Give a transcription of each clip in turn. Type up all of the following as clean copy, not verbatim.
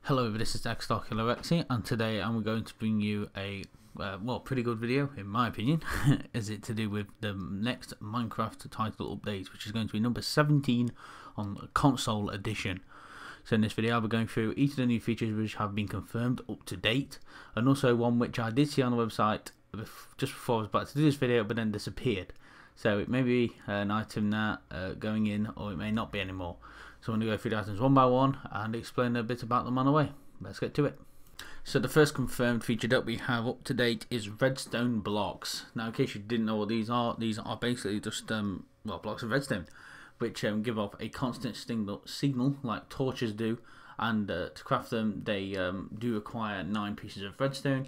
Hello, this is Xstarkillerexy, and today I'm going to bring you a pretty good video, in my opinion. Is it to do with the next Minecraft title update, which is going to be number 17 on console edition. So in this video I'll be going through each of the new features which have been confirmed up to date, and also one which I did see on the website just before I was about to do this video but then disappeared. So it may be an item that going in, or it may not be anymore. So I'm going to go through the items one by one and explain a bit about them on the way. Let's get to it. So the first confirmed feature that we have up to date is redstone blocks. Now in case you didn't know what these are basically just blocks of redstone, which give off a constant signal like torches do, and to craft them they do require 9 pieces of redstone.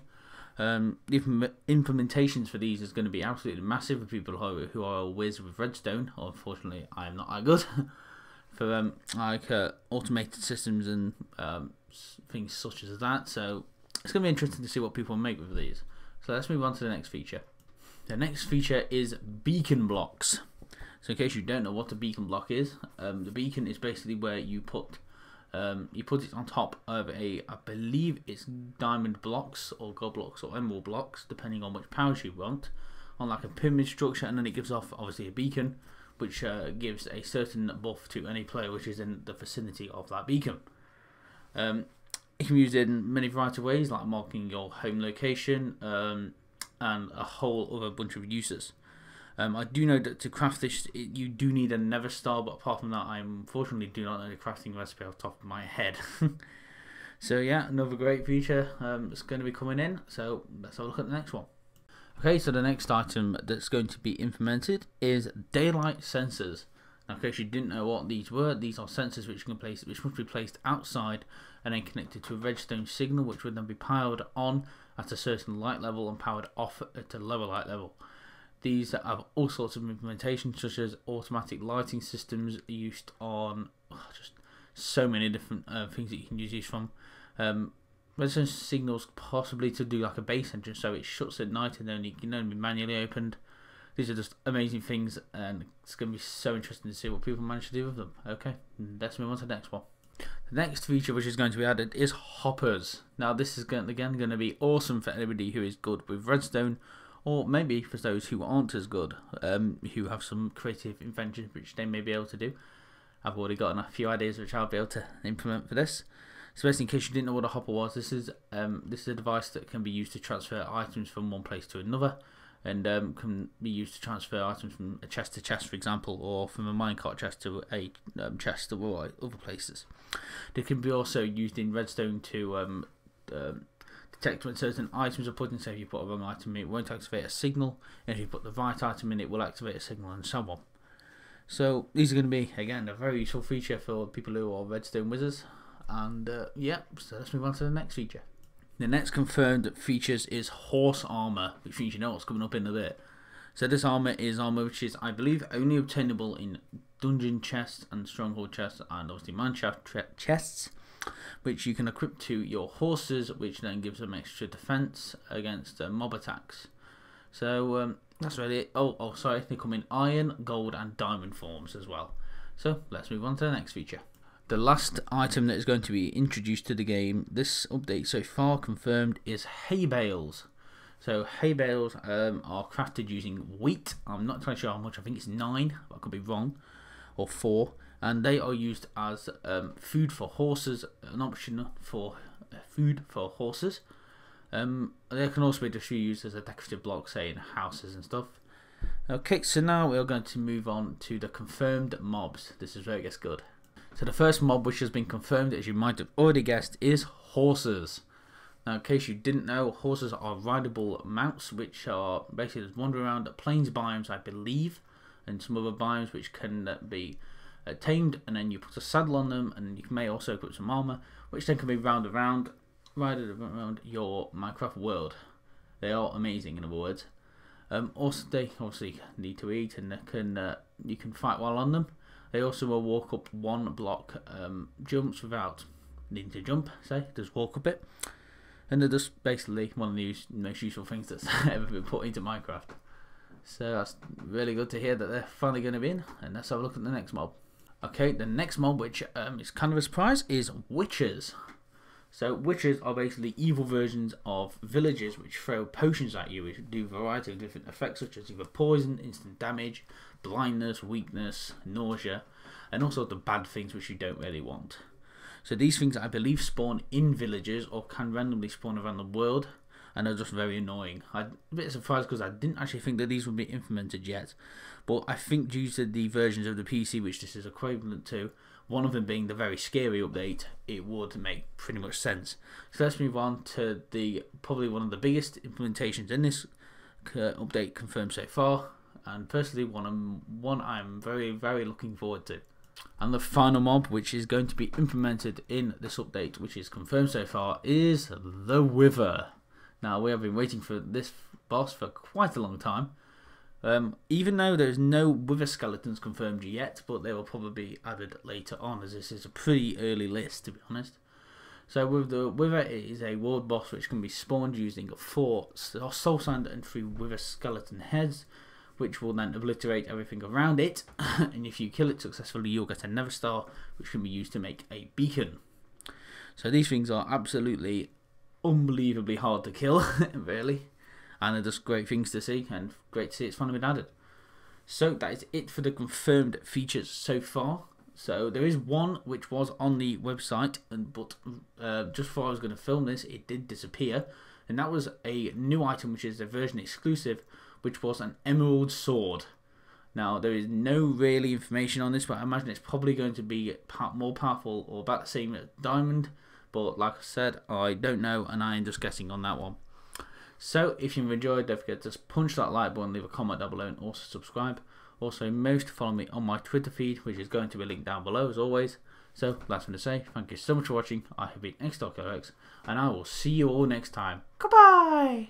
The implementations for these is going to be absolutely massive for people who are a whiz with redstone. Unfortunately I am not that good. For automated systems and things such as that, so it's going to be interesting to see what people make with these. So let's move on to the next feature. The next feature is beacon blocks. So in case you don't know what a beacon block is, the beacon is basically where you put it on top of I believe it's diamond blocks or gold blocks or emerald blocks, depending on which powers you want, on like a pyramid structure, and then it gives off obviously a beacon, which gives a certain buff to any player which is in the vicinity of that beacon. It can be used in many variety of ways, like marking your home location and a whole other bunch of uses. I do know that to craft this you do need a nether star, but apart from that I unfortunately do not know the crafting recipe off the top of my head. So yeah, another great feature that's going to be coming in, so let's have a look at the next one. Okay, so the next item that's going to be implemented is daylight sensors. Now, in case you didn't know what these were, these are sensors which must be placed outside and then connected to a redstone signal, which would then be powered on at a certain light level and powered off at a lower light level. These have all sorts of implementations, such as automatic lighting systems used on just so many different things that you can use these from. Redstone signals possibly to do like a base engine, so it shuts at night and then it can only be manually opened. These are just amazing things, and it's going to be so interesting to see what people manage to do with them. Okay, let's move on to the next one. The next feature which is going to be added is hoppers. Now this is going to be awesome for anybody who is good with redstone, or maybe for those who aren't as good, who have some creative inventions which they may be able to do. I've already gotten a few ideas which I'll be able to implement for this. So basically, in case you didn't know what a hopper was, this is a device that can be used to transfer items from one place to another, and can be used to transfer items from a chest to chest, for example, or from a minecart chest to a chest or other places. They can be also used in redstone to detect when certain items are put in. So if you put a wrong item in, it won't activate a signal, and if you put the right item in, it will activate a signal, and so on. So these are going to be, again, a very useful feature for people who are redstone wizards. And yeah, so let's move on to the next feature. The next confirmed features is horse armor, which means you know what's coming up in a bit. So this armor is armor which is, I believe, only obtainable in dungeon chests and stronghold chests, and obviously mineshaft chests, which you can equip to your horses, which then gives them extra defense against mob attacks. So that's really it. Oh, sorry, they come in iron, gold, and diamond forms as well. So let's move on to the next feature. The last item that is going to be introduced to the game, this update so far confirmed, is hay bales. So hay bales are crafted using wheat. I'm not entirely sure how much, I think it's 9, I could be wrong, or 4. And they are used as food for horses, an option for food for horses. They can also be just used as a decorative block, say in houses and stuff. Okay, so now we're going to move on to the confirmed mobs. This is where it gets good. So the first mob which has been confirmed, as you might have already guessed, is horses. Now in case you didn't know, horses are rideable mounts which are basically just wandering around plains biomes, I believe, and some other biomes which can be tamed, and then you put a saddle on them, and you may also put some armor, which then can be rided around your Minecraft world. They are amazing, in other words. Also, they obviously need to eat, and you can fight while on them. They also will walk up 1 block jumps without needing to jump, say, just walk up it. And they're just basically one of the most useful things that's ever been put into Minecraft. So that's really good to hear that they're finally going to be in. And let's have a look at the next mob. Okay, the next mob, which is kind of a surprise, is witches. So witches are basically evil versions of villagers which throw potions at you, which do a variety of different effects such as either poison, instant damage, blindness, weakness, nausea, and also the bad things which you don't really want. So these things I believe spawn in villages or can randomly spawn around the world, and are just very annoying. I'm a bit surprised because I didn't actually think that these would be implemented yet, but I think due to the versions of the PC which this is equivalent to, one of them being the very scary update, it would make pretty much sense. So let's move on to the probably one of the biggest implementations in this update confirmed so far, and personally one I'm very looking forward to. And the final mob which is going to be implemented in this update, which is confirmed so far, is the Wither. Now, we have been waiting for this boss for quite a long time. Even though there's no Wither skeletons confirmed yet, but they will probably be added later on, as this is a pretty early list, to be honest. So with the Wither, it is a world boss which can be spawned using 4 soul sand and 3 Wither skeleton heads, which will then obliterate everything around it. And if you kill it successfully, you'll get a nether star, which can be used to make a beacon. So these things are absolutely unbelievably hard to kill, really, and they're just great things to see, and great to see it's finally been added. So that is it for the confirmed features so far. So there is one which was on the website, but just before I was going to film this, it did disappear, and that was a new item which is a version exclusive, which was an emerald sword. Now, there is no really information on this, but I imagine it's probably going to be more powerful or about the same as diamond. But like I said, I don't know, and I am just guessing on that one. So if you've enjoyed, don't forget to punch that like button, leave a comment down below, and also subscribe. Also, most follow me on my Twitter feed, which is going to be linked down below as always. So last thing to say, thank you so much for watching. I have been XDarkLX, and I will see you all next time. Goodbye!